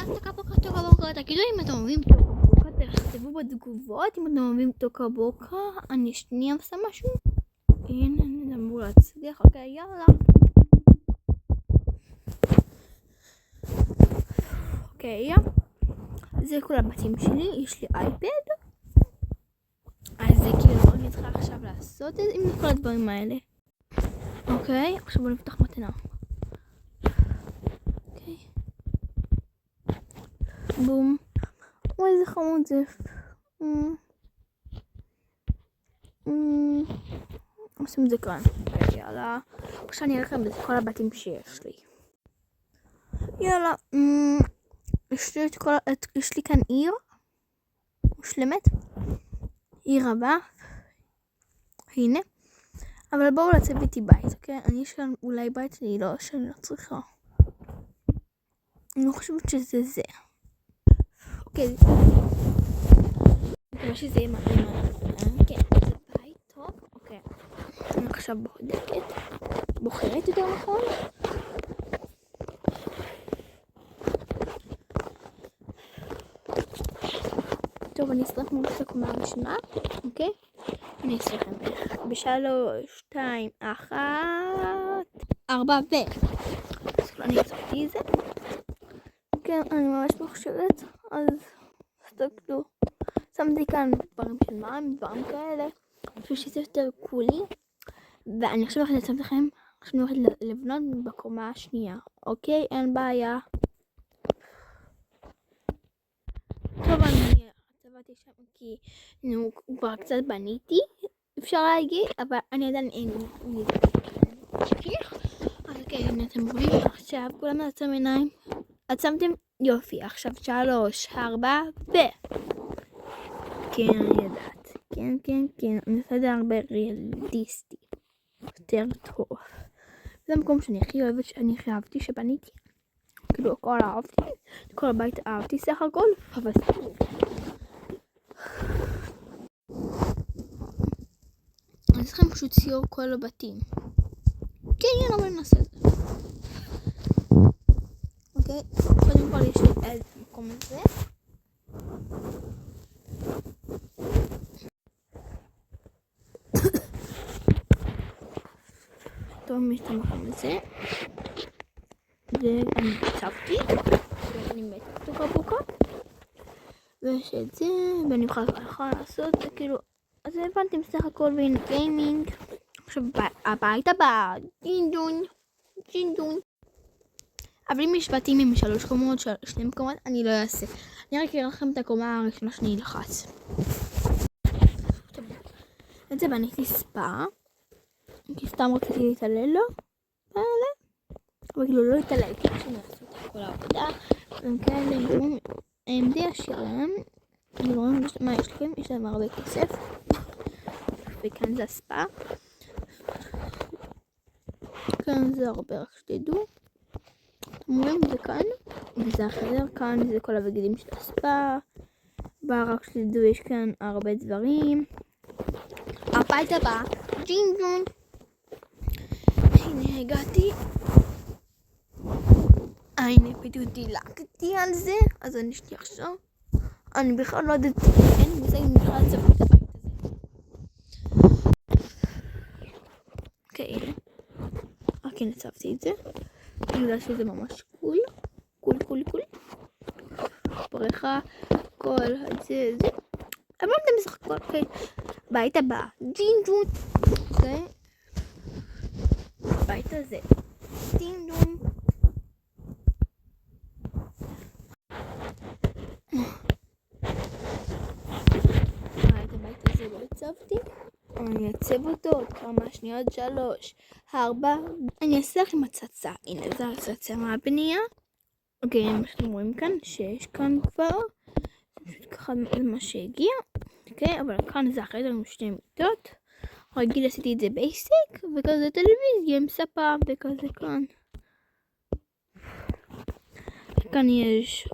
טוקה, תגידו אם אתם אוהבים טוקה, תכתבו בתגובות אם אתם אוהבים טוקה, אני שנייה עושה משהו. הנה, אני אמור להצליח, אוקיי, יאללה. אוקיי, זה כל הבתים שלי, יש לי אייפד. אז זה כאילו, אני צריכה עכשיו לעשות את זה עם כל הדברים האלה. אוקיי, עכשיו בוא נפתח מתנה. אוקיי. בום. אוי, איזה חמוד זה. עושים את זה כאן. יאללה. עכשיו אני אלכם את כל הבתים שיש לי. יאללה. יש לי כאן עיר. מושלמת. עיר הבאה. הנה. אבל בואו לצאת איתי בית, אוקיי? אני יש כאן אולי בית שאני לא צריכה. אני לא חושבת שזה זה. אוקיי. אני חושבת שזה יהיה מעניין. כן, זה בית טוב. אוקיי. אני עכשיו בוחרת יותר נכון. טוב, אני אצטרך מול את הקומה הראשונה. אוקיי? אני אצטרכם ב3, 2, 1, 4 אני אצטרכתי את זה. כן, אני ממש מחשבת. אז תסתכלו. שמתי כאן דברים של מים, דברים כאלה. אני חושבת שזה יותר קולי. ואני עכשיו הולכת לצאת לכם. עכשיו אני הולכת לבנות בקומה השנייה. אוקיי? אין בעיה. טוב, אני צבעתי שם כי כבר קצת בניתי. אפשר להגיד, אבל אני עדיין אין לי. אז אוקיי, הנה אתם רואים. עכשיו כולם עצם עיניים. עצמתם? יופי. עכשיו 3, 4 כן, אני יודעת. כן. אני עושה את זה הרבה ריאליסטי. יותר טוב. זה המקום שאני הכי אוהבת, שאני הכי אהבתי שבניתי. כאילו, הכל אהבתי. כל הבית אהבתי סך הכל. אבל אני צריכים פשוט ציור כל הבתים. כן, יאללה, בואי נעשה את זה. אוקיי, קודם כל יש לי איזה מקום הזה. טוב, יש את המקום הזה. ואני הצבתי. ואני מתה בוקה. ויש את זה, ואני יכולה לעשות את זה כאילו. אז הבנתם סך הכל והנה גיימינג. עכשיו הבית הבא, ג'ינדון. אבל אם יש בתים עם 3 קומות, 2 מקומות, אני לא אעשה. אני רק אראה לכם את הקומה הראשונה שאני אלחץ. את זה בניתי ספה. כי סתם רציתי להתעלל לו. אבל כאילו לא להתעלל, כי כשאני אעשה את כל העבודה. הם כאלה, הם די עשירים. אני לא רואה מה יש לכם, יש להם הרבה כסף. וכאן זה הספה. כאן זה הרבה, רק שתדעו. אתם רואים, זה כאן. וזה החדר, כאן זה כל הבגדים של הספה. רק שתדעו, יש כאן הרבה דברים. הבית הבא, ג'ינג'ון. הנה הגעתי. הנה פתאום דילגתי על זה. אז אני שנייה עכשיו. אני בכלל לא יודעת, אין לי מושג אם בכלל זה בית הזה. אוקיי, הנה. רק נצבתי את זה. אני יודעת שזה ממש קול. קול. בריכה, כל זה. אמרתם בסך הכל, אוקיי. בית הבא, ג'ינג'ון. אוקיי. בית הזה. ג'ינג'ון. הצבתי, אני אצב אותו עוד כמה שניות, 3, 4, אני אעשה לכם הצצה. הנה זה הצצה מהבנייה. אוקיי, מה שאתם רואים כאן, שיש כאן כבר פשוט ככה מה שהגיע. אוקיי, אבל כאן זה אחרי זה עם 2 מיטות. רגיל עשיתי את זה בייסיק, וכזה טלוויזיה עם ספה וכזה כאן. כאן יש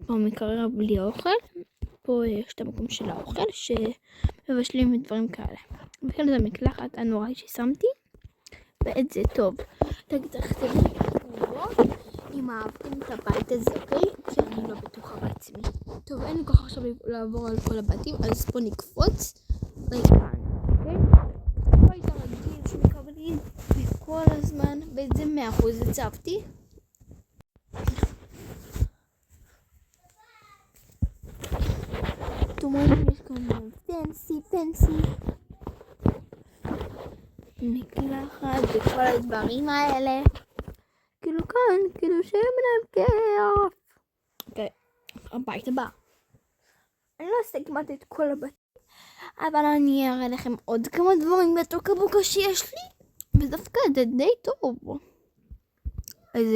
פה מקרר בלי אוכל. פה יש את המקום של האוכל שמבשלים ודברים כאלה. וכאן זה מקלחת הנוראי ששמתי. ואת זה טוב. תכתבו בתגובות אם אם אהבתם את הבית הזה, אוקיי? כי אני לא בטוחה בעצמי. טוב, אין לי כוח עכשיו לעבור על כל הבתים, אז פה נקפוץ לכאן, אוקיי? בית הרגיל שמקבלים בכל הזמן, ואת זה 100% הצבתי. תומרים, יש כאן פנסי. מקלחת וכל הדברים האלה. כאילו כאן, כאילו שהם להם כיף. אוקיי, הבית הבא. אני לא אעשה כמעט את כל הבית, אבל אני אראה לכם עוד כמה דברים בתוך הבוקה שיש לי, ודווקא זה די טוב. אז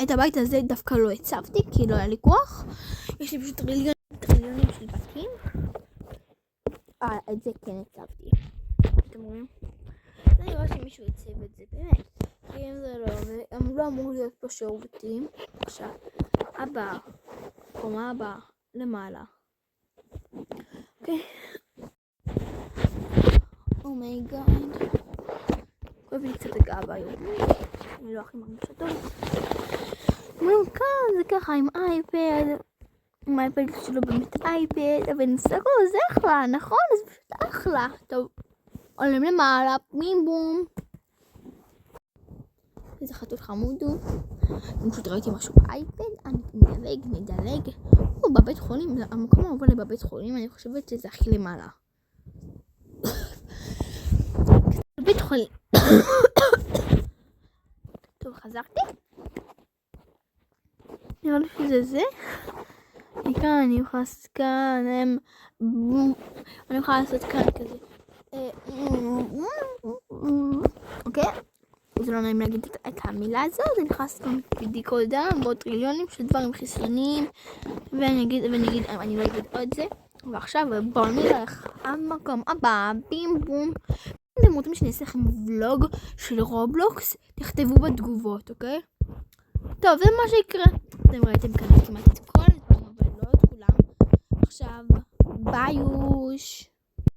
את הבית הזה דווקא לא הצבתי, כי לא היה לי כוח. יש לי פשוט טריליונים של בתים. את זה כן הצבתי. אתם רואים? אני רואה שמישהו יצב את זה, באמת. כי אם זה לא אמור להיות פה שירותים. עכשיו, קומה הבאה, למעלה. אוקיי. אומייגאד. כואב לי קצת הגאווה היום. אני לא הכי מרגישה טוב. אומרים כאן, זה ככה עם אייפד. עם האייפד שלו באמת אייפד, אבל נסתכל, זה אחלה, נכון? זה פשוט אחלה. טוב, עולים למעלה, מים בום. איזה חתול חמודו. אני פשוט ראיתי משהו באייפד, אני נדלג. בבית חולים, המקום עובר לי בבית חולים, אני חושבת שזה הכי למעלה. בבית חולים. טוב, חזרתי. נראה לי שזה זה. מכאן אני יכולה לעשות כאן, אני יכולה לעשות כאן כזה. אוקיי? זה לא נעים להגיד את המילה הזאת, אני יכולה לעשות כאן בדיקות דם, ועוד טריליונים של דברים חיסונים, ואני לא אגיד עוד זה. ועכשיו בואו נלך המקום הבא, בים בום. אם אתם רוצים שאני אעשה לכם ולוג של רובלוקס, תכתבו בתגובות, אוקיי? טוב, זה מה שיקרה. אתם ראיתם כאן כמעט את כל הדברים, אבל לא את כולם. עכשיו, ביי.